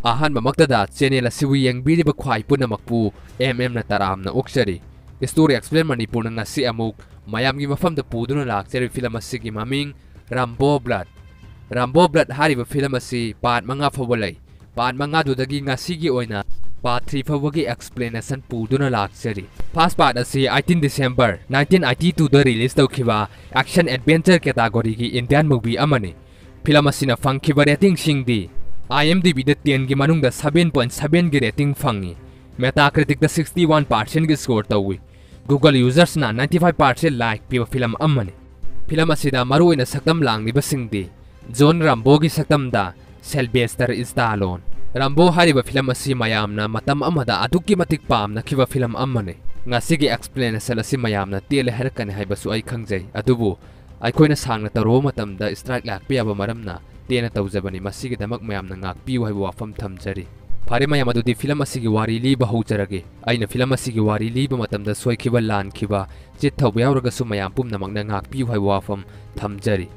ꯑꯍꯥꯟꯕꯃꯛꯇꯗ channel ꯑꯁꯤꯕꯨ ꯌꯦꯡꯕꯤꯔꯤꯕ ꯈ꯭ꯋꯥꯏ ꯄꯨꯝꯅꯃꯛꯄꯨ ꯑꯦꯝꯅ ꯇꯔꯥꯝꯅ ꯑꯣꯛꯆꯔꯤ꯫ ꯁ꯭ꯇꯣꯔꯤ ꯑꯦꯛꯁꯄ꯭ꯂꯦꯟ ꯃꯅꯤꯄꯨꯔꯅ ꯉꯁꯤ ꯑꯃꯨꯛ ꯃꯌꯥꯝꯒꯤ ꯃꯐꯝꯗ ꯄꯨꯗꯨꯅ ꯂꯥꯛꯆꯔꯤꯕ ꯐꯤꯂꯝ ꯑꯁꯤꯒꯤ ꯃꯃꯤꯡ ꯔꯝꯕꯣ ꯕ꯭ꯂꯗ꯫ ꯔꯝꯕꯣ ꯕ꯭ꯂꯗ ꯍꯥꯏꯔꯤꯕ ꯐꯤꯂꯝ ꯑꯁꯤ ꯄꯥꯔꯠ 5 ꯐꯥꯎꯕ ꯂꯩ꯫ ꯄꯥꯔꯠ 5ꯗꯨꯗꯒꯤ ꯉꯁꯤꯒꯤ ꯑꯣꯏꯅ ꯄꯥꯔꯠ 3 ꯐꯥꯎꯕꯒꯤ ꯑꯦꯛꯁꯄ꯭ꯂꯦꯅꯦꯁꯟ ꯄꯨꯗꯨꯅ ꯂꯥꯛꯆꯔꯤ꯫ ꯐꯥꯔꯁ ꯄꯥꯔꯠ ꯑꯁꯤ 18 ꯗꯤꯁꯦꯝꯕꯔ 1982ꯗ ꯔꯤꯂꯤꯖ ꯇꯧꯈꯤꯕ ꯑꯦꯛꯁꯟ ꯑꯦꯗꯚꯦꯟꯆꯔ ꯀꯦꯇꯥꯒꯣꯔꯤꯒꯤ ꯏꯟꯗꯤꯌꯟ ꯃꯨꯚꯤ ꯑꯃꯅꯤ꯫ ꯐꯤꯂꯝ ꯑꯁꯤꯅ ꯐꯪꯈꯤꯕ ꯔꯦꯇꯤꯡꯁꯤꯡꯗꯤ IMDbꯗ 10ꯒꯤ ꯃꯅꯨꯡꯗ 7.7ꯒꯤ ꯔꯦꯇꯤꯡ ꯐꯪꯉꯤ꯫ ꯃꯦꯇꯥꯀ꯭ꯔꯤꯇꯤꯛꯇ 61%ꯒꯤ ꯁ꯭ꯀꯣꯔ ꯇꯧꯏ꯫ Google ꯌꯨꯖꯔꯁꯅ 95% ꯂꯥꯏꯛ ꯄꯤꯕ ꯐꯤꯂꯝ ꯑꯃꯅꯤ꯫ ꯐꯤꯂꯝ ꯑꯁꯤꯗ ꯃꯔꯨꯑꯣꯏꯅ ꯁꯛꯇꯝ ꯂꯥꯡꯂꯤꯕꯁꯤꯡꯗꯤ ꯖꯣꯟ ꯔꯝꯕꯣꯒꯤ ꯁꯛꯇꯝꯗ ꯁꯤꯜꯚꯦꯁꯇꯔ ꯁ꯭ꯇꯥꯂꯣꯟ꯫ ꯔꯝꯕꯣ ꯍꯥꯏꯔꯤꯕ ꯐꯤꯂꯝ ꯑꯁꯤ ꯃꯌꯥꯝꯅ ꯃꯇꯝ ꯑꯃꯗ ꯑꯗꯨꯛꯀꯤ ꯃꯇꯤꯛ ꯄꯥꯝꯅꯈꯤꯕ ꯐꯤꯂꯝ ꯑꯃꯅꯤ꯫ ꯉꯁꯤꯒꯤ ꯑꯦꯛꯁꯄ꯭ꯂꯦꯅꯦꯁꯟ ꯑꯁꯤ ꯃꯌꯥꯝꯅ ꯇꯦꯜꯂꯦ ꯍꯥꯏꯔꯛꯀꯅꯤ ꯍꯥꯏꯕꯁꯨ ꯑꯩ ꯈꯪꯖꯩ, ꯑꯗꯨꯕꯨ ꯑꯩꯈꯣꯏꯅ ꯁꯥꯡꯅ ꯇꯧꯔꯨꯕ ꯃꯇꯝꯗ ꯁ꯭ꯇ꯭ꯔꯥꯏꯛ ꯂꯥꯛꯄ ꯌꯥꯕ ꯃꯔꯝꯅ ꯇꯦꯟꯅ ꯇꯧꯖꯕꯅꯤ꯫ ꯃꯁꯤꯒꯤꯗꯃꯛ ꯃꯌꯥꯝꯅ ꯉꯥꯛꯄꯤꯌꯨ ꯍꯥꯏꯕ ꯋꯥꯐꯝ ꯊꯝꯖꯔꯤ꯫ ꯐꯔꯦ ꯃꯌꯥꯝ, ꯑꯗꯨꯗꯤ ꯐꯤꯂꯝ ꯑꯁꯤꯒꯤ ꯋꯥꯔꯤ ꯂꯤꯕ ꯍꯧꯖꯔꯒꯦ꯫ ꯑꯩꯅ ꯐꯤꯂꯝ ꯑꯁꯤꯒꯤ ꯋꯥꯔꯤ ꯂꯤꯕ ꯃꯇꯝꯗ ꯁꯣꯏꯈꯤꯕ, ꯂꯥꯟꯈꯤꯕ, ꯆꯤꯠ ꯊꯧꯕ ꯌꯥꯎꯔꯒꯁꯨ ꯃꯌꯥꯝ ꯄꯨꯝꯅꯃꯛꯅ ꯉꯥꯛꯄꯤꯌꯨ ꯍꯥꯏꯕ ꯋꯥꯐꯝ ꯊꯝꯖꯔꯤ꯫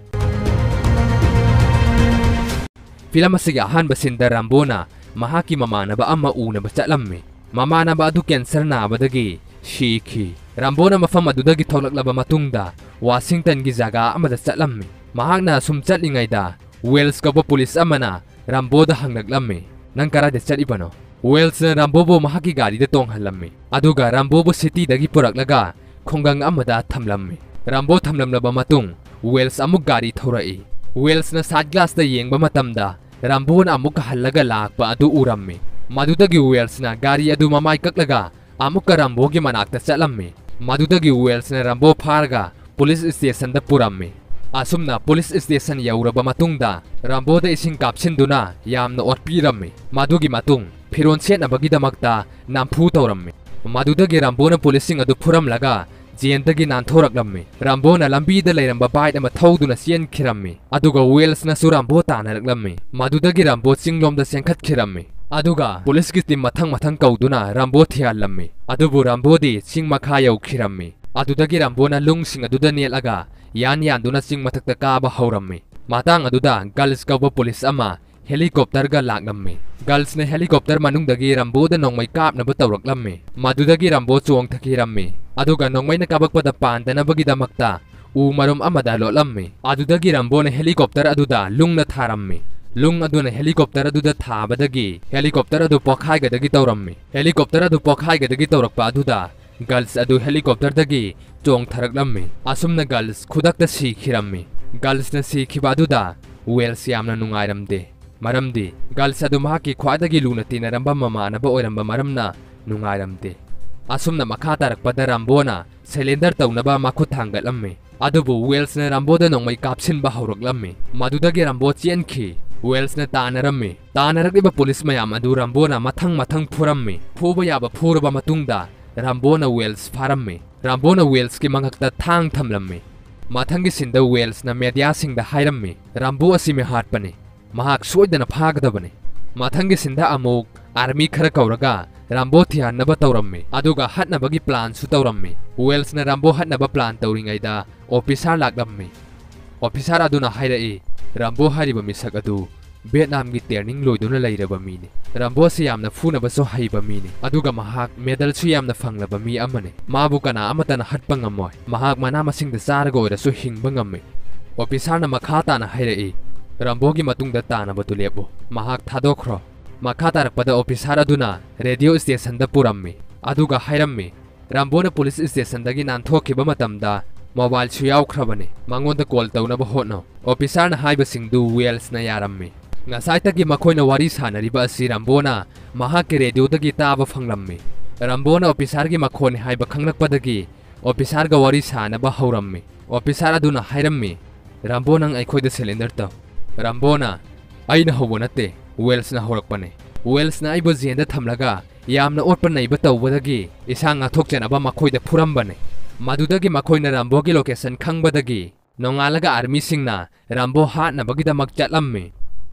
ꯐꯤꯂꯝ ꯑꯁꯤꯒꯤ ꯑꯍꯥꯟꯕ ꯁꯤꯟꯗ ꯔꯝꯕꯣꯅ ꯃꯍꯥꯛꯀꯤ ꯃꯃꯥꯟꯅꯕ ꯑꯃ ꯎꯅꯕ ꯆꯠꯂꯝꯃꯤ꯫ ꯃꯃꯥꯟꯅꯕ ꯑꯗꯨ ꯀꯦꯟꯁꯔ ꯅꯥꯕꯗꯒꯤ ꯁꯤꯈꯤ꯫ ꯔꯝꯕꯣꯅ ꯃꯐꯝ ꯑꯗꯨꯗꯒꯤ ꯊꯣꯛꯂꯛꯂꯕ ꯃꯇꯨꯡꯗ ꯋꯥꯁꯤꯡꯇꯟꯒꯤ ꯖꯒꯥ ꯑꯃꯗ ꯆꯠꯂꯝꯃꯤ꯫ ꯃꯍꯥꯛꯅ ꯑꯁꯨꯝ ꯆꯠꯂꯤꯉꯩꯗ ꯋꯦꯜꯁ ꯀꯧꯕ ꯄꯨꯂꯤꯁ ꯑꯃꯅ ꯔꯝꯕꯣꯗ ꯍꯪꯂꯛꯂꯝꯃꯤ, "ꯅꯪ ꯀꯔꯥꯏꯗ ꯆꯠꯂꯤꯕꯅꯣ?" ꯋꯦꯜꯁꯅ ꯔꯝꯕꯣꯕꯨ ꯃꯍꯥꯛꯀꯤ ꯒꯥꯔꯤꯗ ꯇꯣꯡꯍꯜꯂꯝꯃꯤ, ꯑꯗꯨꯒ ꯔꯝꯕꯣꯕꯨ ꯁꯤꯇꯤꯗꯒꯤ ꯄꯨꯔꯛꯂꯒ ꯈꯨꯡꯒꯪ ꯑꯃꯗ ꯊꯝꯂꯝꯃꯤ꯫ ꯔꯝꯕꯣ ꯊꯝꯂꯝꯂꯕ ꯃꯇꯨꯡ ꯋꯦꯜꯁ ꯑꯃꯨꯛ ꯒꯥꯔꯤ ꯊꯧꯔꯛꯏ꯫ ꯋꯦꯜꯁꯅ ꯁꯥꯏꯗ ꯒ꯭ꯂꯥꯁꯇ ꯌꯦꯡꯕ ꯃꯇꯝꯗ ꯔꯝꯕꯣꯅ ꯑꯃꯨꯛꯀ ꯍꯜꯂꯒ ꯂꯥꯛꯄ ꯑꯗꯨ ꯎꯔꯝꯃꯤ꯫ ꯃꯗꯨꯗꯒꯤ ꯋꯦꯜꯁꯅ ꯒꯥꯔꯤ ꯑꯗꯨ ꯃꯃꯥꯏ ꯀꯛꯂꯒ ꯑꯃꯨꯛꯀ ꯔꯝꯕꯣꯒꯤ ꯃꯅꯥꯛꯇ ꯆꯠꯂꯝꯃꯤ꯫ ꯃꯗꯨꯗꯒꯤ ꯋꯦꯜꯁꯅ ꯔꯝꯕꯣ ꯐꯥꯔꯒ ꯄꯨꯂꯤꯁ ꯁ꯭ꯇꯦꯁꯟꯗ ꯄꯨꯔꯝꯃꯤ꯫ ꯑꯁꯨꯝꯅ ꯄꯨꯂꯤꯁ ꯁ꯭ꯇꯦꯁꯟ ꯌꯧꯔꯕ ꯃꯇꯨꯡꯗ ꯔꯝꯕꯣꯗ ꯏꯁꯤꯡ ꯀꯥꯞꯁꯤꯟꯗꯨꯅ ꯌꯥꯝꯅ ꯑꯣꯠꯄꯤꯔꯝꯃꯤ꯫ ꯃꯗꯨꯒꯤ ꯃꯇꯨꯡ ꯐꯤꯔꯣꯟ ꯁꯦꯠꯅꯕꯒꯤꯗꯃꯛꯇ ꯅꯝꯐꯨ ꯇꯧꯔꯝꯃꯤ꯫ ꯃꯗꯨꯗꯒꯤ ꯔꯝꯕꯣꯅ ꯄꯨꯂꯤꯁꯁꯤꯡ ꯑꯗꯨ ꯐꯨꯔꯝꯂꯒ ꯖꯦꯜꯗꯒꯤ ꯅꯥꯟꯊꯣꯔꯛꯂꯝꯃꯤ꯫ ꯔꯝꯕꯣꯅ ꯂꯝꯕꯤꯗ ꯂꯩꯔꯝꯕ ꯕꯥꯏꯛ ꯑꯃ ꯊꯧꯗꯨꯅ ꯆꯦꯟꯈꯤꯔꯝꯃꯤ, ꯑꯗꯨꯒ ꯋꯦꯜꯁꯅꯁꯨ ꯔꯝꯕꯣ ꯇꯥꯟꯅꯔꯛꯂꯝꯃꯤ꯫ ꯃꯗꯨꯗꯒꯤ ꯔꯝꯕꯣ ꯆꯤꯡꯂꯣꯝꯗ ꯆꯦꯟꯈꯠꯈꯤꯔꯝꯃꯤ, ꯑꯗꯨꯒ ꯄꯨꯂꯤꯁꯀꯤ ꯇꯤꯝ ꯃꯊꯪ ꯀꯧꯗꯨꯅ ꯔꯝꯕꯣ ꯊꯤꯍꯜꯂꯝꯃꯤ꯫ ꯑꯗꯨꯕꯨ ꯔꯝꯕꯣꯗꯤ ꯆꯤꯡ ꯃꯈꯥ ꯌꯧꯈꯤꯔꯝꯃꯤ꯫ ꯑꯗꯨꯗꯒꯤ ꯔꯝꯕꯣꯅ ꯂꯨꯡꯁꯤꯡ ꯑꯗꯨꯗ ꯅꯦꯠꯂꯒ ꯌꯥꯟꯗꯨꯅ ꯆꯤꯡ ꯃꯊꯛꯇ ꯀꯥꯕ ꯍꯧꯔꯝꯃꯤ꯫ ꯃꯇꯥꯡ ꯑꯗꯨꯗ ꯒꯜꯁ ꯀꯧꯕ ꯄꯨꯂꯤꯁ ꯑꯃ ꯍꯦꯂꯤꯀꯣꯞꯇꯔꯒ ꯂꯥꯛꯂꯝꯃꯤ꯫ ꯒꯜꯁꯅ ꯍꯦꯂꯤꯀꯣꯞꯇꯔ ꯃꯅꯨꯡꯗꯒꯤ ꯔꯝꯕꯣꯗ ꯅꯣꯡꯃꯩ ꯀꯥꯞꯅꯕ ꯇꯧꯔꯛꯂꯝꯃꯤ꯫ ꯃꯗꯨꯗꯒꯤ ꯔꯝꯕꯣ ꯆꯣꯡꯊꯈꯤꯔꯝꯃꯤ, ꯑꯗꯨꯒ ꯅꯣꯡꯃꯩꯅ ꯀꯥꯞꯄꯛꯄꯗ ꯄꯥꯟꯗꯅꯕꯒꯤꯗꯃꯛꯇ ꯎ ꯃꯔꯨꯝ ꯑꯃꯗ ꯂꯣꯠꯂꯝꯃꯤ꯫ ꯑꯗꯨꯗꯒꯤ ꯔꯝꯕꯣꯅ ꯍꯦꯂꯤꯀꯣꯞꯇꯔ ꯑꯗꯨꯗ ꯂꯨꯡꯅ ꯊꯥꯔꯝꯃꯤ꯫ ꯂꯨꯡ ꯑꯗꯨꯅ ꯍꯦꯂꯤꯀꯣꯞꯇꯔ ꯑꯗꯨꯗ ꯊꯥꯕꯗꯒꯤ ꯍꯦꯂꯤꯀꯣꯞꯇꯔ ꯑꯗꯨ ꯄꯣꯈꯥꯏꯒꯗꯒꯤ ꯇꯧꯔꯝꯃꯤ꯫ ꯍꯦꯂꯤꯀꯣꯞꯇꯔ ꯑꯗꯨ ꯄꯣꯈꯥꯏꯒꯗꯒꯤ ꯇꯧꯔꯛꯄ ꯑꯗꯨꯗ ꯒꯜꯁ ꯑꯗꯨ ꯍꯦꯂꯤꯀꯣꯞꯇꯔꯗꯒꯤ ꯆꯣꯡꯊꯔꯛꯂꯝꯃꯤ꯫ ꯑꯁꯨꯝꯅ ꯒꯜꯁ ꯈꯨꯗꯛꯇ ꯁꯤꯈꯤꯔꯝꯃꯤ꯫ ꯒꯜꯁꯅ ꯁꯤꯈꯤꯕ ꯑꯗꯨꯗ ꯋꯦꯜꯁ ꯌꯥꯝꯅ ꯅꯨꯡꯉꯥꯏꯔꯝꯗꯦ, ꯃꯔꯝꯗꯤ ꯒꯜꯁ ꯑꯗꯨ ꯃꯍꯥꯛꯀꯤ ꯈ꯭ꯋꯥꯏꯗꯒꯤ ꯂꯨꯅ ꯇꯤꯟꯅꯔꯝꯕ ꯃꯃꯥꯟꯅꯕ ꯑꯣꯏꯔꯝꯕ ꯃꯔꯝꯅ ꯅꯨꯡꯉꯥꯏꯔꯝꯗꯦ꯫ ꯑꯁꯨꯝꯅ ꯃꯈꯥ ꯇꯥꯔꯛꯄꯗ ꯔꯝꯕꯣꯅ ꯁꯦꯂꯦꯟꯗꯔ ꯇꯧꯅꯕ ꯃꯈꯨꯠ ꯊꯥꯡꯒꯠꯂꯝꯃꯤ, ꯑꯗꯨꯕꯨ ꯋꯦꯜꯁꯅ ꯔꯝꯕꯣꯗ ꯅꯣꯡꯃꯩ ꯀꯥꯞꯁꯤꯟꯕ ꯍꯧꯔꯛꯂꯝꯃꯤ꯫ ꯃꯗꯨꯗꯒꯤ ꯔꯝꯕꯣ ꯆꯦꯟꯈꯤ꯫ ꯋꯦꯜꯁꯅ ꯇꯥꯟꯅꯔꯝꯃꯤ꯫ ꯇꯥꯟꯅꯔꯛꯂꯤꯕ ꯄꯨꯂꯤꯁ ꯃꯌꯥꯝ ꯑꯗꯨ ꯔꯝꯕꯣꯅ ꯃꯊꯪ ꯐꯨꯔꯝꯃꯤ꯫ ꯐꯨꯕ ꯌꯥꯕ ꯐꯨꯔꯕ ꯃꯇꯨꯡꯗ ꯔꯝꯕꯣꯅ ꯋꯦꯜꯁ ꯐꯥꯔꯝꯃꯤ꯫ ꯔꯝꯕꯣꯅ ꯋꯦꯜꯁꯀꯤ ꯃꯉꯛꯇ ꯊꯥꯡ ꯊꯝꯂꯝꯃꯤ꯫ ꯃꯊꯪꯒꯤ ꯁꯤꯟꯗ ꯋꯦꯜꯁꯅ ꯃꯦꯗꯤꯌꯥꯁꯤꯡꯗ ꯍꯥꯏꯔꯝꯃꯤ, "ꯔꯝꯕꯣ ꯑꯁꯤ ꯃꯤꯍꯥꯠꯄꯅꯤ, ꯃꯍꯥꯛ ꯁꯣꯏꯗꯅ ꯐꯥꯒꯗꯕꯅꯤ"꯫ ꯃꯊꯪꯒꯤ ꯁꯤꯟꯗ ꯑꯃꯨꯛ ꯑꯥꯔꯃꯤ ꯈꯔ ꯀꯧꯔꯒ ꯔꯝꯕꯣ ꯊꯤꯍꯟꯅꯕ ꯇꯧꯔꯝꯃꯤ, ꯑꯗꯨꯒ ꯍꯥꯠꯅꯕꯒꯤ ꯄ꯭ꯂꯥꯟꯁꯨ ꯇꯧꯔꯝꯃꯤ꯫ ꯋꯦꯜꯁꯅ ꯔꯝꯕꯣ ꯍꯥꯠꯅꯕ ꯄ꯭ꯂꯥꯟ ꯇꯧꯔꯤꯉꯩꯗ ꯑꯣꯐꯤꯁꯥꯔ ꯂꯥꯛꯂꯝꯃꯤ꯫ ꯑꯣꯐꯤꯁꯥꯔ ꯑꯗꯨꯅ ꯍꯥꯏꯔꯛꯏ, "ꯔꯝꯕꯣ ꯍꯥꯏꯔꯤꯕ ꯃꯤꯁꯛ ꯑꯗꯨ ꯚꯤꯌꯦꯠꯅꯥꯝꯒꯤ ꯇ꯭ꯔꯦꯅꯤꯡ ꯂꯣꯏꯗꯨꯅ ꯂꯩꯔꯕ ꯃꯤꯅꯤ꯫ ꯔꯝꯕꯣ ꯑꯁꯤ ꯌꯥꯝꯅ ꯐꯨꯅꯕꯁꯨ ꯍꯩꯕ ꯃꯤꯅꯤ, ꯑꯗꯨꯒ ꯃꯍꯥꯛ ꯃꯦꯗꯜꯁꯨ ꯌꯥꯝꯅ ꯐꯪꯂꯕ ꯃꯤ ꯑꯃꯅꯤ꯫ ꯃꯥꯕꯨ ꯀꯅꯥ ꯑꯃꯠꯇꯅ ꯍꯥꯠꯄ ꯉꯝꯃꯣꯏ꯫ ꯃꯍꯥꯛ ꯃꯅꯥ ꯃꯁꯤꯡꯗ ꯆꯥꯔꯒ ꯑꯣꯏꯔꯁꯨ ꯍꯤꯡꯕ ꯉꯝꯃꯤ"꯫ ꯑꯣꯐꯤꯁꯥꯔꯅ ꯃꯈꯥ ꯇꯥꯅ ꯍꯥꯏꯔꯛꯏ, "ꯔꯝꯕꯣꯒꯤ ꯃꯇꯨꯡꯗ ꯇꯥꯅꯕꯗꯨ ꯂꯦꯞꯄꯨ, ꯃꯍꯥꯛ ꯊꯥꯗꯣꯛꯈ꯭ꯔꯣ"꯫ ꯃꯈꯥ ꯇꯥꯔꯛꯄꯗ ꯑꯣꯐꯤꯁꯥꯔ ꯑꯗꯨꯅ ꯔꯦꯗꯤꯑꯣ ꯁ꯭ꯇꯦꯁꯟꯗ ꯄꯨꯔꯝꯃꯤ, ꯑꯗꯨꯒ ꯍꯥꯏꯔꯝꯃꯤ, "ꯔꯝꯕꯣꯅ ꯄꯨꯂꯤꯁ ꯁ꯭ꯇꯦꯁꯟꯗꯒꯤ ꯅꯥꯟꯊꯣꯛꯈꯤꯕ ꯃꯇꯝꯗ ꯃꯣꯕꯥꯏꯜꯁꯨ ꯌꯥꯎꯈ꯭ꯔꯕꯅꯤ, ꯃꯉꯣꯟꯗ ꯀꯣꯜ ꯇꯧꯅꯕ ꯍꯣꯠꯅꯧ"꯫ ꯑꯣꯐꯤꯁꯥꯔꯅ ꯍꯥꯏꯕꯁꯤꯡꯗꯨ ꯋꯦꯜꯁꯅ ꯌꯥꯔꯝꯃꯤ꯫ ꯉꯁꯥꯏꯗꯒꯤ ꯃꯈꯣꯏꯅ ꯋꯥꯔꯤ ꯁꯥꯟꯅꯔꯤꯕ ꯑꯁꯤ ꯔꯝꯕꯣꯅ ꯃꯍꯥꯛꯀꯤ ꯔꯦꯗꯤꯑꯣꯗꯒꯤ ꯇꯥꯕ ꯐꯪꯂꯝꯃꯤ꯫ ꯔꯝꯕꯣꯅ ꯑꯣꯐꯤꯁꯥꯔꯒꯤ ꯃꯈꯣꯟꯅꯤ ꯍꯥꯏꯕ ꯈꯪꯂꯛꯄꯗꯒꯤ ꯑꯣꯐꯤꯁꯥꯔꯒ ꯋꯥꯔꯤ ꯁꯥꯅꯕ ꯍꯧꯔꯝꯃꯤ꯫ ꯑꯣꯐꯤꯁꯥꯔ ꯑꯗꯨꯅ ꯍꯥꯏꯔꯝꯃꯤ, "ꯔꯝꯕꯣ, ꯅꯪ ꯑꯩꯈꯣꯏꯗ ꯁꯦꯂꯦꯟꯗꯔ ꯇꯧ"꯫ ꯔꯝꯕꯣꯅ, "ꯑꯩꯅ ꯍꯧꯕ ꯅꯠꯇꯦ, ꯋꯦꯜꯁꯅ ꯍꯧꯔꯛꯄꯅꯤ꯫ ꯋꯦꯜꯁꯅ ꯑꯩꯕꯨ ꯖꯦꯜꯗ ꯊꯝꯂꯒ ꯌꯥꯝꯅ ꯑꯣꯠꯄ ꯅꯩꯕ ꯇꯧꯕꯗꯒꯤ ꯏꯁꯥ ꯉꯥꯛꯊꯣꯛꯆꯅꯕ ꯃꯈꯣꯏꯗ ꯐꯨꯔꯝꯕꯅꯤ"꯫ ꯃꯗꯨꯗꯒꯤ ꯃꯈꯣꯏꯅ ꯔꯝꯕꯣꯒꯤ ꯂꯣꯀꯦꯁꯟ ꯈꯪꯕꯗꯒꯤ ꯅꯣꯡꯉꯥꯜꯂꯒ ꯑꯥꯔꯃꯤꯁꯤꯡꯅ ꯔꯝꯕꯣ ꯍꯥꯠꯅꯕꯒꯤꯗꯃꯛ ꯆꯠꯂꯝꯃꯤ꯫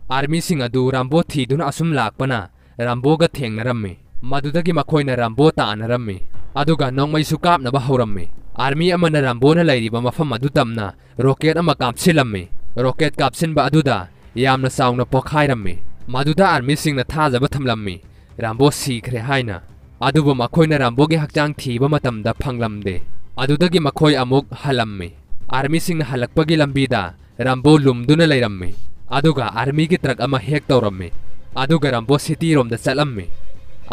ꯑꯥꯔꯃꯤꯁꯤꯡ ꯑꯗꯨ ꯔꯝꯕꯣ ꯊꯤꯗꯨꯅ ꯑꯁꯨꯝ ꯂꯥꯛꯄꯅ ꯔꯝꯕꯣꯒ ꯊꯦꯡꯅꯔꯝꯃꯤ꯫ ꯃꯗꯨꯗꯒꯤ ꯃꯈꯣꯏꯅ ꯔꯝꯕꯣ ꯇꯥꯟꯅꯔꯝꯃꯤ, ꯑꯗꯨꯒ ꯅꯣꯡꯃꯩꯁꯨ ꯀꯥꯞꯅꯕ ꯍꯧꯔꯝꯃꯤ꯫ ꯑꯥꯔꯃꯤ ꯑꯃꯅ ꯔꯝꯕꯣꯅ ꯂꯩꯔꯤꯕ ꯃꯐꯝ ꯑꯗꯨ ꯇꯝꯅ ꯔꯣꯀꯦꯠ ꯑꯃ ꯀꯥꯞꯁꯤꯜꯂꯝꯃꯤ꯫ ꯔꯣꯀꯦꯠ ꯀꯥꯞꯁꯤꯟꯕ ꯑꯗꯨꯗ ꯌꯥꯝꯅ ꯆꯥꯎꯅ ꯄꯣꯈꯥꯏꯔꯝꯃꯤ꯫ Maduda army singna thajaba thamlammi Rambo sikhre haina adubu makhoina Rambo gi hakchang thiba matamda phanglamde adudagi makhoi amuk halammi army singna halakpagi lambida Rambo lumduna leirammi aduga army gi truck ama hek tawrammi aduga Rambo city romda chalammi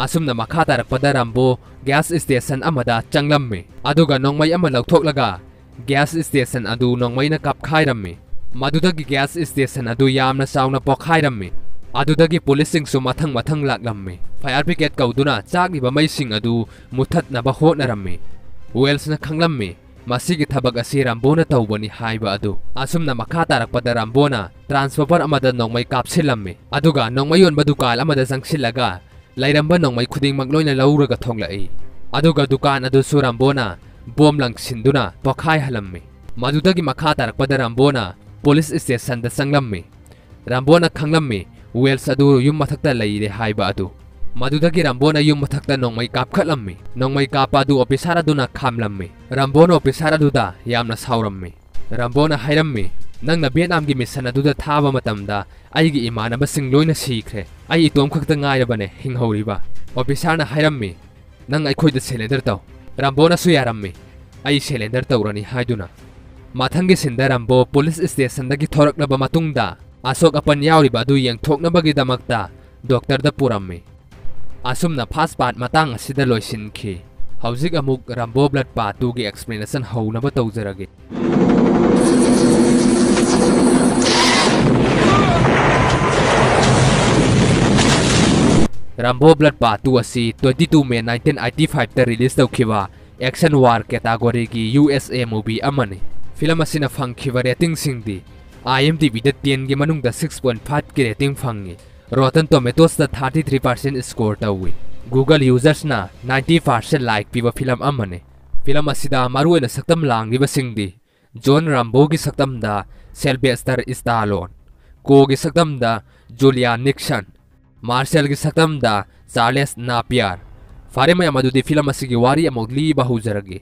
asumna makha tarakpada Rambo gas station amada changlammi aduga nongmai ama lauthoklaga gas station adu nongmaina kapkhairammi madudagi gas station adu yamna sauna pokhairammi adudagi police singsu mathang laklammi fire brigade kauduna chakliba maising adu muthatnaba hotnarammi wells na khanglammi masigi thabak asi Rambona tawbani haiba adu asumna makha tarakpada Rambona transfer amada nongmai kapsilammi aduga nongmai yonba dukal amada jangsilaga lairamba nongmai khudingmak loina lauraga thonglai aduga dukan adu su Rambona bom langsinduna pokhai halammi madudagi makha tarakpada Rambona police station da sanglammi Rambona khanglammi wells adu yum mathakta leire haiba adu madudagi Rambona yum mathakta nongmai kapkhatlammi nongmai kapa adu officer aduna khamlammi Rambona officer aduda yamna saurammi Rambona hairammi nangna Vietnam gi mission aduda thaba matamda aigi imanaba sing loina sikhre ai itom khakta ngairabane hinghoriba officer na hairammi nang ai khoida cylinder taw Rambona su yarammi ai cylinder tawrani haiduna mathangi sinda Rambo police station dagi thoraklaba matungda Asok apan yauriba adu yengthoknabagi damakta doctor da purammi asumna fast part matang asida loisinki hauzik amuk Rambo blood part 2 gi explanation hounaba tawjarage Rambo blood part 2 asi 22 May 1985 ta release tawkhiwa action war category gi USA movie amani film asina phangkhiwa rating singdi IMDb da 10 gi manungda 6.5 ki rating phangi Rotten Tomatoes da 33% score tawi Google users na 90% like piwa film amane film asida maruena saktam langi basingdi John Rambo gi saktam da Sylvester Stallone Ko gi saktam da Julian Nixon Marshall gi saktam da Charles Napier fare maya madudi film asigi wari amogli bahujaragi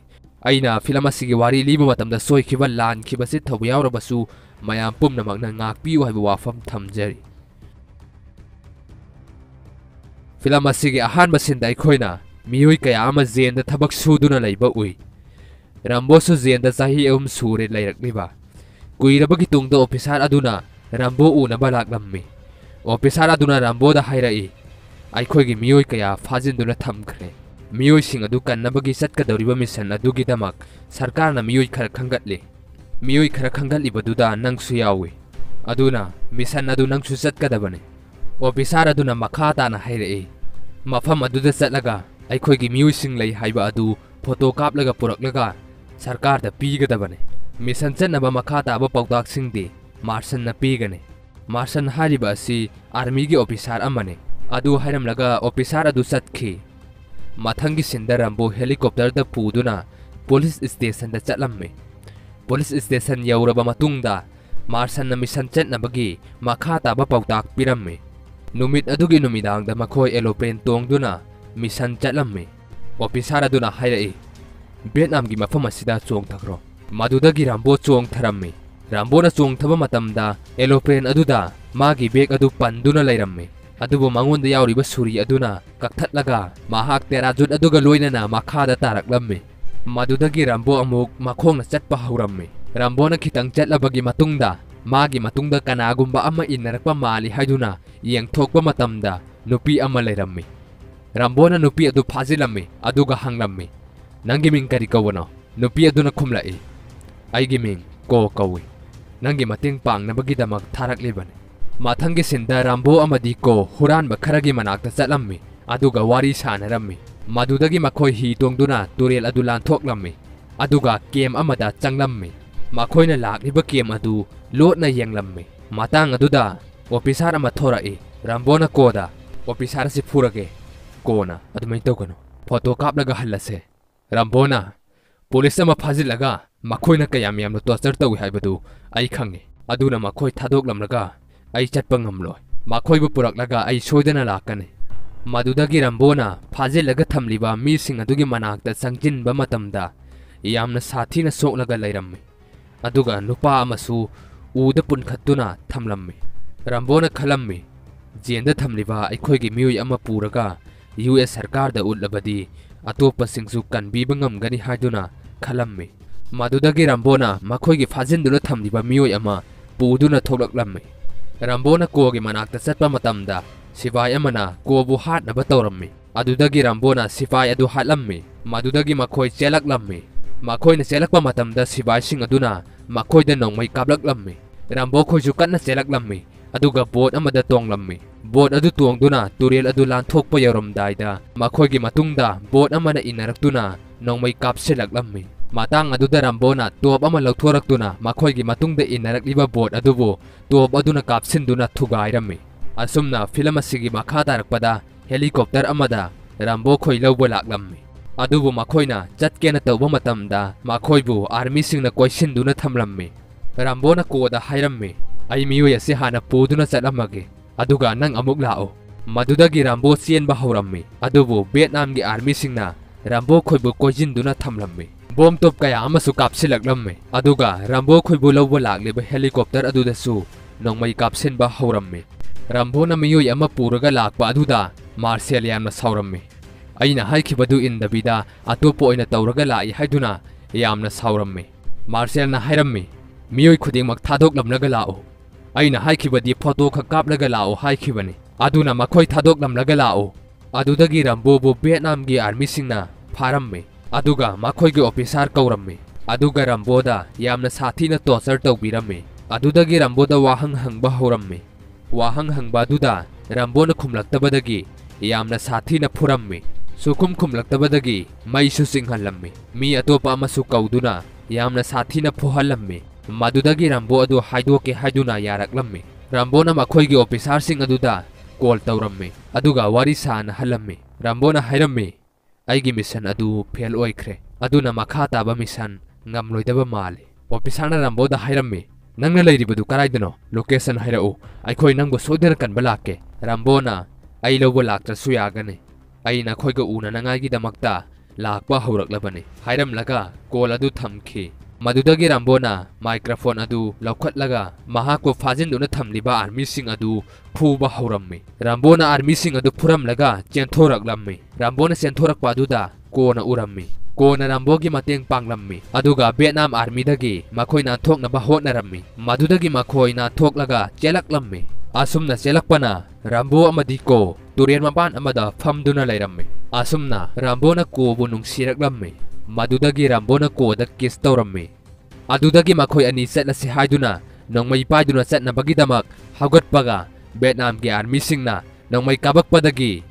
aina film asigi wari liba matamda soikhiba lan khibasi thawyaurabasu mayam pumnamakna ngakpiu haiba wafam thamjari film asigi ahanba sinda ikhoina miyoi kaya ama zenda thabak suduna leiba ui Rambo su zenda sahi sure leirakliba kuirabagi tungda officer aduna Rambo una balaklammi officer aduna Rambo da hairai aikhoigi miyoi kaya fajinduna thamkhre miyoi sing adu kannabagi chatkadoriba mission adugi damak sarkarna miyoi khara khangatli miyoi khara khangatli baduda nangsu yawi aduna mission adu nangsu chatkadabane officer aduna makhata na hairai mafam aduda chatlaga aikhoigi miyoi sing lei haiba adu photo kaplaga puraklaga sarkar da pigadabane mission chatnaba makhata aba pawtak singdi marsan na pigane marsan hariba asi army gi officer amane adu hairamlaga officer adu chatkhi mathangi sinda Rambo helicopter da puduna police station da chatlamme police station yauraba matungda marsan na mission chatnabagi makhata ba pawtak piramme numit adugi numidang da makhoi aeroplane tongduna mission chatlamme officer aduna hairai Vietnam gi mafam asida chong thakro madudagi Rambo chong tharamme Rambo na chong thaba matamda aeroplane aduda magi bag adu panduna leiramme adubu mangonda yauriba suri aduna kakthatlaga mahak terajut aduga loinana makhada taraklammi madudagi Rambo amuk makhongna chatpa haurammi Rambo na khitang chatlabagi matungda magi matungda kanagumba ama inarakpa mali haiduna yengthokpa matamda nupi ama leirammi Rambo na nupi adu phajilammi aduga hanglammi nangi ming kari kawano nupi aduna khumlai aigi ming ko kawi nangi mating pangnabagi damak tharaklibane mathangi sinda Rambo amadi ko huran ba kharagi manakta chatlammi aduga wari sanarammi madudagi makhoi hi tongduna turel adu lan thoklammi aduga kem amada changlammi makhoina lakliba kem adu lotna yenglammi matang aduda officer ama thorai Rambo na koda officer si phurage kona adumai togano photo kaplaga hallase Rambo na police ama phajilaga makhoina kayam yamno torture tawi haibadu ai khangi aduna makhoi thadoklamlaga ai chatpa ngamloi makhoibu puraklaga ai soidana lakane madudagi Rambo na phajilaga thamliba mi sing adugi manakta sangjinba matamda yamna sathina soklaga leirammi aduga nupa amasu uda punkhattuna thamlammi Rambo na khalammi जेंदा थमलिबा अखोइगी मियोय अमा पुरगा US सरकार दा उल्लबदी अतोपसिंगसु कनबीबा ngamgani हाइदुना खलम्मे मदुदगी रंबोना मखोइगी फाजिनदुना थमलिबा मियोय अमा पुदुना थोलक्लम्मे रंबोना कोगी मनाक्ता चटपा मतमदा सिपाई अमना कोबु हाटनबा तौरम्मे अदुदगी रंबोना सिपाई अदु हाटलम्मे मदुदगी मखोइ चेलक्लम्मे मखोइना चेलक्पा मतमदा सिपाईसिंग अदुना मखोइदा नोंमै काबलक्लम्मे रंबो खोइसु कन्ना चेलक्लम्मे अदुगा boat अमदा तोंगलम्मे boat अदु तोंगदुना तुरेल अदु लांथोकपा यौरमदाइदा मखोइगी मतुंगदा boat Amna इनरक्तुना नोंमै कापसिलक्लम्मे matang aduda rambona top ama lauthorактuna makhoi gi matungda inarakliba board adubo top aduna kapsinduna thugairami asumna film asigi makha darakpada helicopter amada rambo khoi lawbo laklammi adubu makhoina chatkena tawba matamda makhoibu army singna koisinduna thamlammi rambona koda hairammi ai miyo yasi hana puduna chalamage aduga nang amuk lao madudagi rambo sienba haurammi adubu vietnam gi army singna rambo khoibu koijinduna thamlammi bom top kaya amasu kapsilaklamme aduga rambo khoibu lawba lakleba helicopter adudasu nongmai kapsinba haurammi rambo na miyoy ama puraga lakpa aduda marshal yamna sauramme aina haikibadu indabida atopo oina tawraga lai haiduna yamna sauramme marshal na hairamme miyoy khudingmak thadoklamnaga lao aina haikibadi photo kha kaplaga lao haikibani aduna makhoi thadoklamnaga lao adudagi rambo bu vietnam gi army singna pharamme aduga makhoigi officer kaurammi aduga ramboda yamna sathina torture tawbiramme adudagi ramboda wahang hangba horamme wahang hangba duda rambona khumlaktabadagi yamna sathina phuramme sukum khumlaktabadagi maisu singhallamme mi atopa amasu kauduna yamna sathina phohalamme madudagi rambo adu haidoke haiduna yaraklamme rambona makhoigi officer sing aduda call tawramme aduga wari sana halamme rambona hairamme aigi mission adu fail oikre aduna makha taba mission ngamloidaba male officer rambo da hairamme nangna leiribadu karaidano location hairau aikhoi nangbo soidana kanba lakke rambona ai lobo laktrasu yagane aina khoiga una nangai gi damakta lakpa horaklabane hairamlaga call adu thamkhi madudagi rambona microphone adu laukhatlaga mahako fajinduna thamliba army sing adu phuba horamme rambona army sing adu phuramlaga chenthoraklamme rambona chenthorakpa aduda kona uramme kona rambogi mateng panglammi aduga vietnam army dagi makhoina thoknaba hotnarammi madudagi makhoina thoklaga chelaklamme asumna chelakpana rambo amadi ko turien mapan amada famduna lairamme asumna rambona ko bunung siraklamme madudagi rambona ko da kiss tawramme adudagi makhoi ani setna si haiduna nongmai paiduna setna bagidamak haugatpaga vietnam gi army singna nongmai kabakpadagi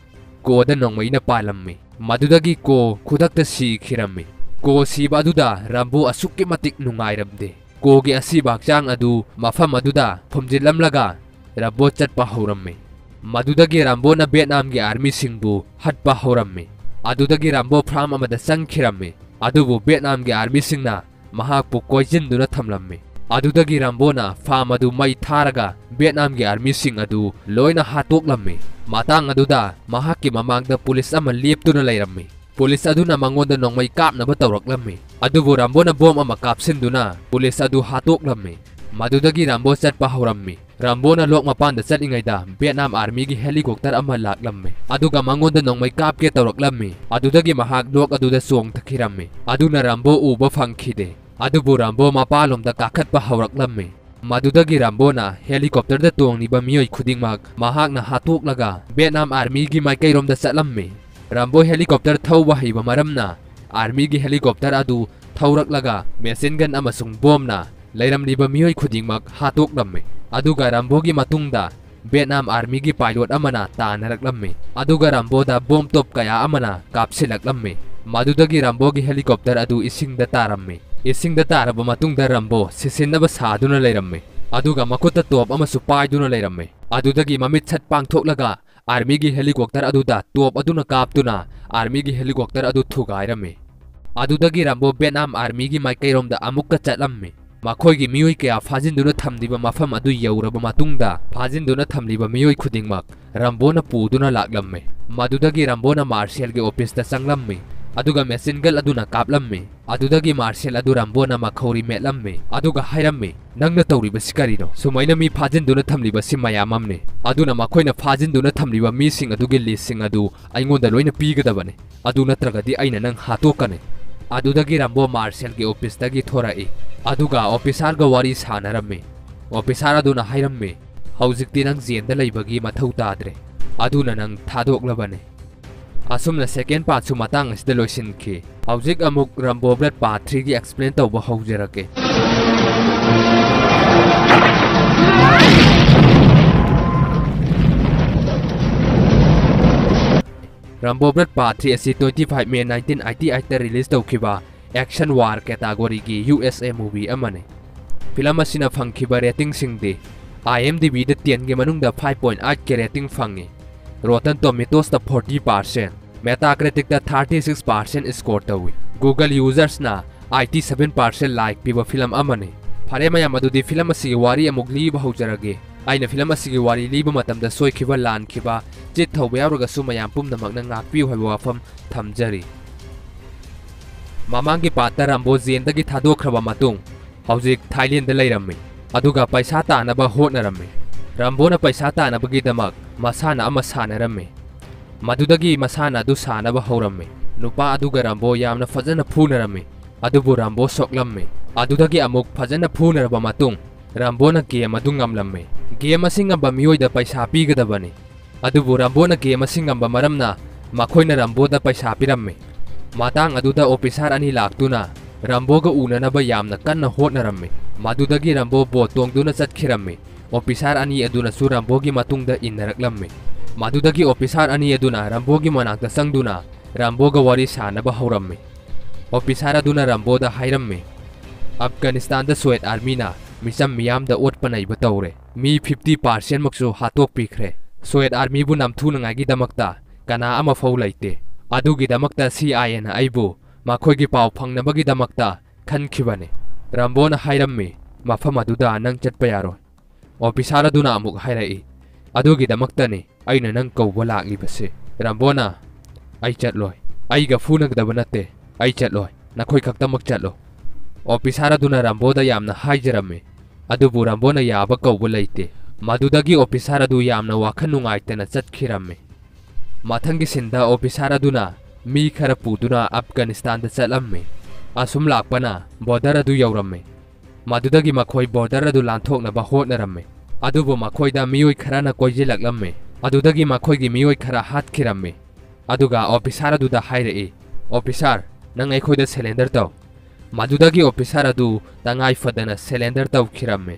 ko da nongmai na palamme madudagi ko khudakta si khiramme ko siba aduda rambo asukki matik nungairamde ko gi asibak chang adu mafam aduda phumjilamlaga rambo chatpa horamme madudagi rambo na vietnam gi army singbu hatpa horamme adudagi rambo phram amada sangkhiramme adubu vietnam gi army singna mahakpu koijinduna thamlamme adudagi rambona farm adu mai tharaga vietnam gi army sing adu loina hatoklamme matang aduda mahakki mamangda police ama leptuna lairamme police aduna mangonda nongmai kapnaba tawraklamme adubu rambona bom ama kapsinduna police adu hatoklamme madudagi rambo chatpa horamme rambona lok mapanda chatingaida vietnam army gi helicopter ama laklamme aduga mangonda nongmai kapke tawraklamme adudagi mahak lok aduda song thakiramme aduna rambo uba phangkhide adubu rambo mapalomda kakhatpa hawraklamme madudagi rambona helicopter da tongniba miyoi khudingmak mahakna hatoklaga vietnam army gi maikairomda chatlamme rambo helicopter thauba heiba maramna army gi helicopter adu thauраklaga machine gun amasung bomna leiramliba miyoi khudingmak hatoklamme aduga rambo gi matungda vietnam army gi pilot amana tanaraklamme aduga rambo da bomb top kaya amana kapsilaklamme madudagi rambo gi helicopter adu isingda taramme isingda taraba matungda rambo sisinaba saduna leiramme aduga makota top amasu paiduna leiramme adudagi mamit chat pangthoklaga army gi helicopter aduda top aduna kaptuna army gi helicopter adu thugairamme adudagi rambo vietnam army gi maikairomda amukka chatlamme makhoigi miyoi kaya fajinduna thamliba mafam adu yauraba matungda fajinduna thamliba miyoi khudingmak rambona puduna laklamme madudagi rambona marshal ge office da sanglamme aduga machine gun aduna kaplamme adudagi marshal adu Rambona makhori metlamme aduga hairamme nangna tawriba sikarino sumaina mi phajinduna thamliba simayamamne aduna makhoina phajinduna thamliba mi sing adugi list sing adu aingonda loina pigadabane adu natragadi aina nang hatokane adudagi Rambo marshal gi office dagi thorai aduga officer ga wari sanaramme officer aduna hairamme haujikti nang jenda leibagi mathau tadre aduna nang thadoklabane asumna second part su matang asda loisin ki haujik amuk Rambo Blood part 3 gi explain tawba haujerake Rambo Blood part 3 asi 25 May 1988 ta release tawkiba action war category gi USA movie amane film asina phangkiba rating singde IMDb da 10 gi manungda 5.8 ke rating phangi Rotten Tomatoes da 40%, Metacritic da 36% score tawi. Google users na 87% like piba film amane. Phare mayam adudi film asigi wari amuk liba haujarage. Aina film asigi wari liba matamda soikiba lan kiba jit thawba yawraga su mayam pumnamak na ngakpiu haiba wafam thamjari. Mamangi patta Rambo jendagi thadokhraba matung haujik Thailand da leiramme. Aduga paisa tanaba hotnaramme. Rambona paisa tanabagi damak masana ama sanaramme madudagi masana adu sanaba hawramme nupa aduga Rambo yamna fajana phunaramme adubu Rambo soklamme adudagi amuk fajana phunaraba matung Rambona game adu ngamlamme game asingamba miyoida paisa pigadabani adubu Rambona game asingamba maramna makhoina Rambo da paisa piramme matang aduda officer ani laktuna Rambo ga unanaba yamna kanna hotnaramme madudagi Rambo botongduna chatkiramme officer ani aduna su Rambogi matungda innaraklamme madudagi officer ani aduna Rambogi manakta sangduna Ramboga wari sanaba hawramme officer aduna Ramboda hairamme Afghanistan da Soviet army na misam miyam da otpanai batawre mi 50% maksu hatok pikre Soviet army bu namthuna ngagi damakta kana ama fau laite adugi damakta CIA na aibu makhoigi paw phangnabagi damakta khankhibane Rambona hairamme mafam aduda nang chatpa yaro officer aduna amuk hairai adugi damaktani aina nang kawba laklibase Rambona ai chatloi aiga funagdaba nate ai chatloi nakhoi khaktamak chatlo officer aduna Ramboda yamna haijaramme adubu Rambona yaba kawba leite madudagi officer adu yamna wakhan nungaitana chatkiramme mathangi sinda officer aduna mi khara puduna Afghanistan da chatlamme asum lakpana border adu yawramme madudagi makhoi border adu lanthoknaba hotnaramme adubu makhoida miyoi kharana koijilaklamme adudagi makhoigi miyoi khara hatkiramme aduga officer adu da hairei officer nang aikhoida cylinder taw madudagi officer adu tangai fadana cylinder taw khiramme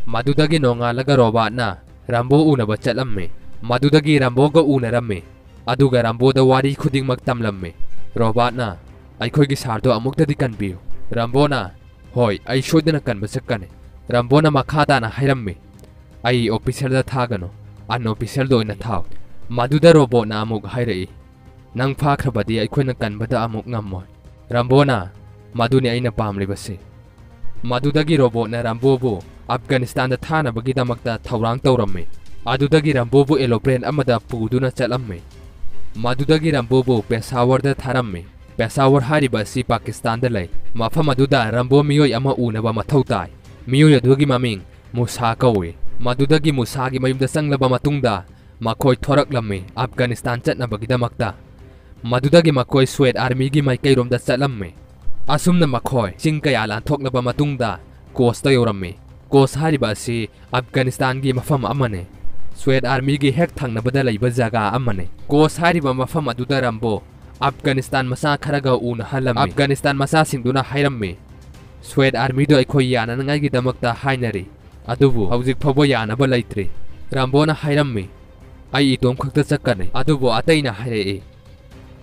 madudagi nongalaga robot na Rambo unaba chatlamme madudagi Rambo ga unaramme aduga Rambo da wari khudingmak tamlamme robot na aikhoigi sardo amuktadi kanbiu Rambo na hoi ai shodana kanba sakane Rambona makhata na hairamme ai officer da thagano an officer do ina thaw maduda robot na amuk hairei nang phakhrabadi ai khoina kanbada amuk ngammoi Rambona maduni aina pamlibase madudagi robot na Rambo bu Afghanistan da thana bagi damakta thawrang tawramme adudagi Rambo bu aeroplane amada puduna chalamme madudagi Rambo bu Peshawar da tharamme Peshawar hariba si Pakistan da lai mafam aduda Rambo miyoi ama unaba mathau tai miyoi adugi maming Musa kawe madudagi Musa gi mayumda sanglaba matungda makhoi thoraklamme Afghanistan chatnabagi damakta madudagi makhoi Soviet army gi maikairomda chatlamme asumna makhoi chingkaya lanthoknaba matungda coast ta yoramme coast hariba si Afghanistan gi mafam amane Soviet army gi hek thangnabada leiba jaga amane coast hariba mafam aduda Rambo Afghanistan masa kharaga una halam Afghanistan masa singduna hairamme Soviet army do aikhoi yana ngai gi damakta hainari adubu haujik phobo yana ba laitre Rambona hairamme ai itom khakta chakane adubu ataina hairei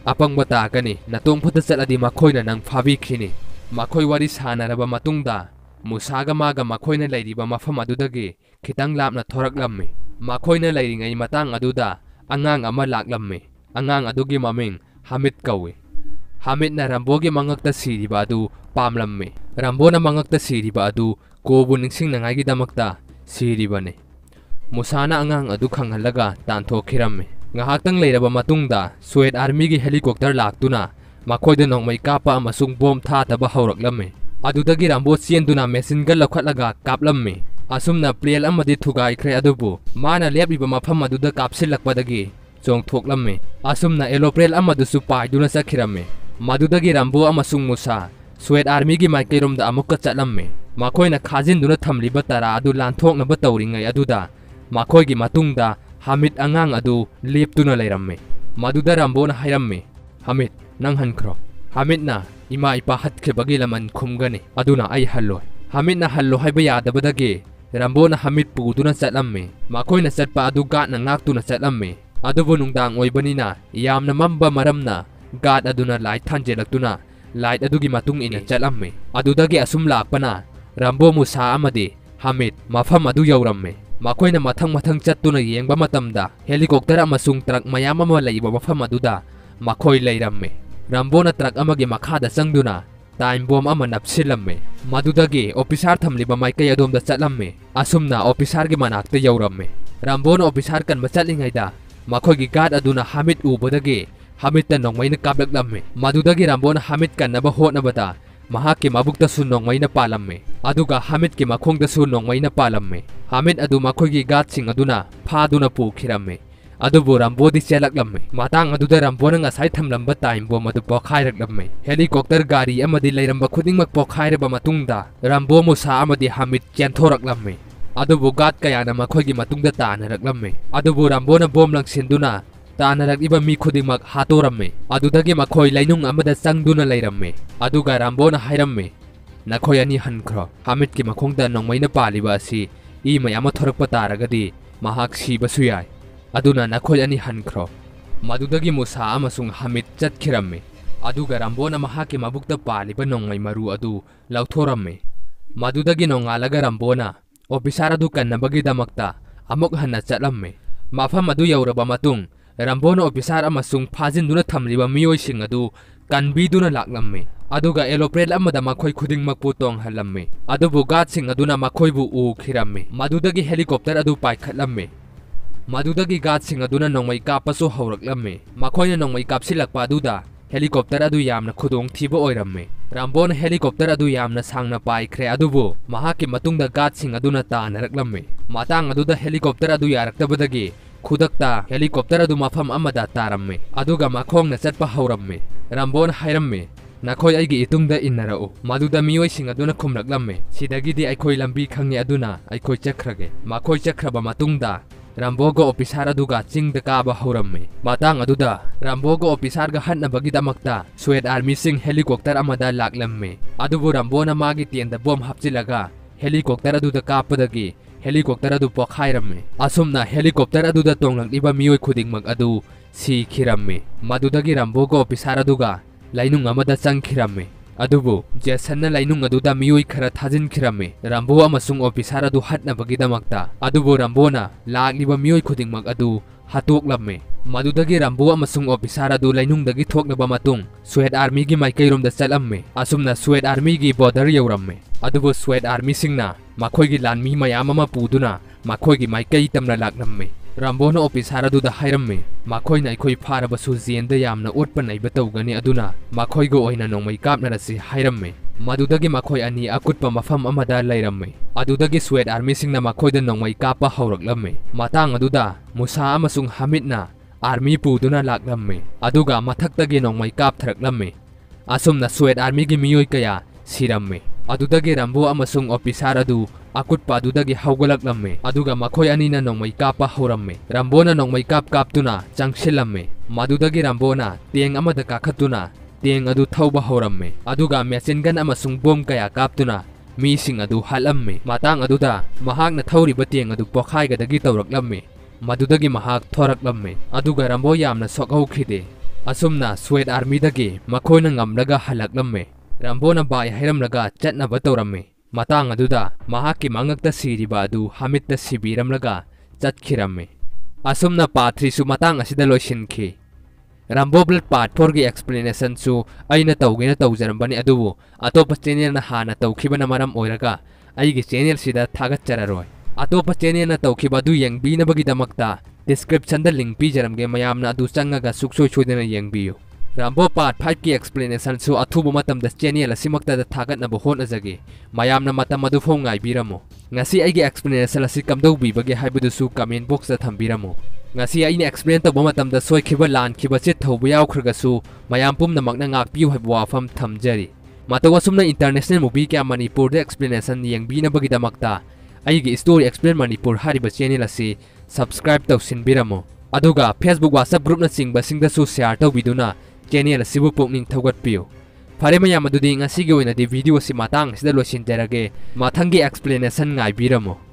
apang bata kani natong phata chaladi makhoina nang phabi khini makhoi wari sanaraba matungda Musaga maga makhoina lairiba mafam adudagi khitang lapna thoraklamme makhoina lairingai matang aduda angang ama laklamme angang adugi maming Hamid kawe Hamid na Rambogi mangakta siriba adu pamlamme Rambona mangakta siriba adu kobu ningsing nangagi damakta siribane Musana angang adu khanghalaga tanthokiramme ngahaktang leiraba matungda Soviet army gi helicopter laktuna makoida nongmai kapa amasung bom tha taba hauraklammi adudagi Rambo sienduna machine gun lakhwatlaga kaplammi asumna plel amadi thugai khre adubu mana lebiba mafam aduda kapsilakpadagi chongthoklammi asumna eloprel amadusu paiduna sakhirammi madudagi Rambo amasung Musa Swed Army gi maikeiromda amukka chatlammi makoina khajinduna thamliba tara adu lanthoknaba tawringai aduda makoigi matungda Hamid angang adu leptuna leirammi maduda Rambo na hairammi Hamid nang hankro Hamid na ima ipa hatke bagi laman khumgani aduna ai halloi Hamid na hallo haiba yadabadagi Rambo na Hamid puduna chatlammi makoina chatpa adu gat na ngaktuna chatlammi adubu nungdang oibanina yamna mamba maramna gat aduna light thanjelaktuna light adugi matung ina chatlammi adudagi asum lakpana Rambo Musa amadi Hamid mafam adu yaurammi makoina mathang chattuna yengba matamda helicopter amasung truck mayam ama leiba mafam aduda makoi leirammi Rambo na truck amagi makhada sangduna time bomb ama napsilamme madudagi officer thamliba maikai adomda chatlamme asumna officer gi manakta yauramme Rambo na officer kan machatlingaida makhoi gi guard aduna Hamid ubadagi Hamid ta nongmaina kaplaklamme madudagi Rambo na Hamid kan naba hotnabata mahakki mabukta su nongmaina palamme aduga Hamid ki makhongda su nongmaina palamme Hamid adu makhoi gi guard sing aduna phaduna pukhiramme adubu Rambo di chelaklamme matang aduda Rambo na ngasai thamlamba time bomb adu pokhairaklamme helicopter gari amadi leiramba khudingmak pokhairaba matungda Rambo Musa amadi Hamid chenthoraklamme adubu gat kayana makhoigi matungda tanaraklamme adubu Rambo na bomb langsinduna tanarakiba mi khudingmak hatoramme adudagi makhoi lainung amada changduna leiramme aduga Rambo na hairamme nakhoi ani hankro Hamid ki makhongda nongmaina paliba asi I mayama thorakpa taragadi mahak sibasu yai aduna nakhoi ani hankro madudagi Musa amasung Hamid chatkiramme aduga Rambo na mahaki mabukta paliba nongmai maru adu lauthoramme madudagi nongalaga Rambo na officer adu kannabagi damakta amok hanna chatlamme mafam adu yauraba matung Rambo na officer amasung phajinduna thamliba miyoi sing adu kanbiduna laklamme aduga eloprel amada makhoi khudingmak putong halamme adubu gat sing aduna makhoi bu ukhiramme madudagi helicopter adu paikhatlamme madudagi gat sing aduna nongmai kapasu hauраklamme makhoi na nongmai kapsilakpa aduda helicopter adu yamna khudong thiba oiramme Rambo na helicopter adu yamna sangna paikhre adubu mahaki matungda gat sing aduna tanaraklamme matang aduda helicopter adu yaraktabadagi khudakta helicopter adu mafam amada taramme aduga makhongna chatpa hauраmme Rambo na hairamme nakhoi aigi itungda innarao maduda miyoi sing aduna khumraklamme sidagidi aikhoi lambi khangni aduna aikhoi chakhrage makhoi chakhraba matungda Rambo go officer aduga chingda kaba hauраmme matang aduda Rambo go officer ga hanabagi damakta Swed Army sing helicopter amada laklamme adubu Rambo na magi tienda bom hapchilaga helicopter aduda kapadagi helicopter adu pokhairamme asumna helicopter aduda tonglakliba miyoi khudingmak adu sikhiramme madudagi Rambo go officer aduga lainung amada changkhiramme adubu Jason na lainung aduda miyoi khara thajinkhiramme Rambo amasung officer adu hatnabagi damakta adubu Rambo na lakliba miyoi khudingmak adu hatoklamme madudagi Rambo amasung officer adu lainungdagi thoknaba matung Swed Army gi maikairomda chatlamme asumna Swed Army gi border yauramme adubu Swed Army singna makhoi gi lanmi mayam ama puduna makhoi gi maikai tamna laklamme Rambo na officer aduda hairamme makhoi na aikhoi pharabasu jenda yamna otpa naiba tawgani aduna makhoi go oina nongmai kapnarasi hairamme madudagi makhoi ani akutpa mafam amada leiramme adudagi Swed Army singna makhoida nongmai kapa hauraklamme matang aduda Musa amasung Hamid na army puduna laklamme aduga mathaktagi nongmai kaptharaklamme asumna Swed Army gi miyoi kaya siramme adudagi Rambo amasung officer adu akutpa adudagi haugalaklamme aduga makhoi anina nongmai kapa hauramme Rambo na nongmai kaptuna changsilamme madudagi Rambo na tieng amada kakhatuna tieng adu thauba hauраmme aduga machine gun amasung bom kaya kaptuna mi sing adu halamme matang aduda mahakna thauriba tieng adu pokhaigadagi tawraklamme madudagi mahak thoraklamme aduga Rambo yamna sokhaukhide asumna Swed Army dagi makhoina ngamlaga halaklamme Rambo na bai hairamlaga chatnaba tawramme matang aduda mahakki mangakta siriba adu Hamid ta sibiramlaga chatkiramme asumna part 3 su matang asida loisinki Rambo Blood Part 4 gi explanation su aina tawgena tawjarambani adubu atopa channel na hana tawkhibana maram oiraga aigi channel sida thagatchararoi atopa channel na tawkhiba du yengbinabagi damakta description da link pijaramge mayamna adu changaga suksoi soidana yengbiyo Rambo Part 5 ki explanation su athubu matam da channel asimakta da thagat na bohon azage mayam na matam adu phong ngai biramo ngasi ai gi explanation asi kamdau bi bage haibudu su comment box da thambiramo ngasi ai ne explain ta matam da soi khiba lan khiba che thobu yaw khraga su mayam pum na makna ngak piu hai wafam thamjari matawa sumna international movie kya Manipur da explanation yengbi na bagi damakta ai gi story explain Manipur hariba channel asi subscribe tawsin biramo aduga Facebook WhatsApp group na singba singda su share tawbiduna channel asibu pokning thogat piu phare mayam adudi ngasi gi oina di video si matang sida losin terage mathangi explanation ngai biramo